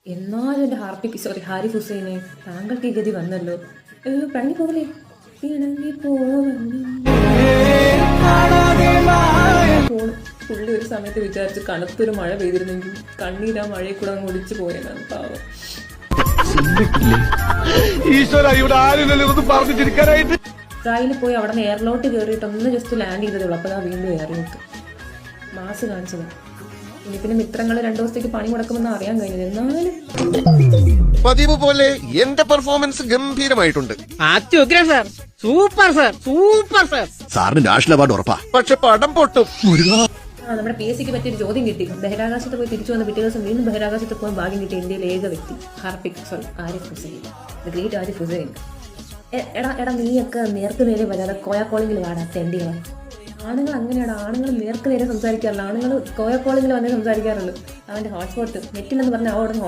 എന്നാലും എൻ്റെ ഹാരിഫ് ഹുസൈനെ, താങ്കൾക്ക് ഈ ഗതി വന്നല്ലോ. പിണങ്ങി പോകലേ, പിണങ്ങി പുള്ളി ഒരു സമയത്ത് വിചാരിച്ച് കനത്തൊരു മഴ പെയ്തിരുന്നെങ്കിൽ കണ്ണീരാ മഴയെ കൂടെ അങ്ങ് ഒടിച്ചു പോയെന്നാണ് പാവം. ട്രയലിൽ പോയി അവിടെ നിന്ന് എയർലോട്ട് കയറിയിട്ട് ഒന്ന് ജസ്റ്റ് ലാൻഡ് ചെയ്തതേ ഉള്ളൂ. അപ്പോൾ വീണ്ടും എയർലോട്ട് മാസ് കാണിച്ചത്. ഇനി പിന്നെ മിത്രങ്ങൾ 2 ദിവസത്തേക്ക് പണി മുടക്കുമെന്ന് അറിയാൻ കഴിഞ്ഞത്. എന്നാലും പതിവ് പോലെ എന്റെ പെർഫോമൻസ് ഗംഭീരമായിട്ടുണ്ട്. Super sir, super sir. സാറിന് നാഷണൽ അവാർഡ് ഉറപ്പാ. പക്ഷെ പടം പൊട്ടും. നമ്മുടെ PSC പറ്റിയൊരു ചോദ്യം കിട്ടി. ബഹിരാകാശത്ത് പോയി തിരിച്ചു വന്ന പിറ്റേ ദിവസം വീണ്ടും ബഹിരാകാശത്ത് പോകാൻ ഭാഗ്യം കിട്ടിയ ഇന്ത്യയിലെ ഏക വ്യക്തി ആരിഫ് ഹുസൈൻ, ദ ഗ്രേറ്റ് ആരിഫ് ഹുസൈൻ. എടാ നീയൊക്കെ നേർക്ക് നേരെ വരാതെ കോയാക്കോളിങ്ങിൽ വാടാ തെണ്ടികളെ. ആണുങ്ങൾ അങ്ങനെയാണ്, ആണുങ്ങൾ നേർക്ക് നേരെ സംസാരിക്കാറില്ല. ആണുങ്ങൾ കോയാക്കോളിങ്ങിൽ വന്നേ സംസാരിക്കാറുള്ളൂ. അവൻ്റെ ഹോട്ട്സ്പോട്ട് നെറ്റിലെന്ന് പറഞ്ഞാൽ അവിടെ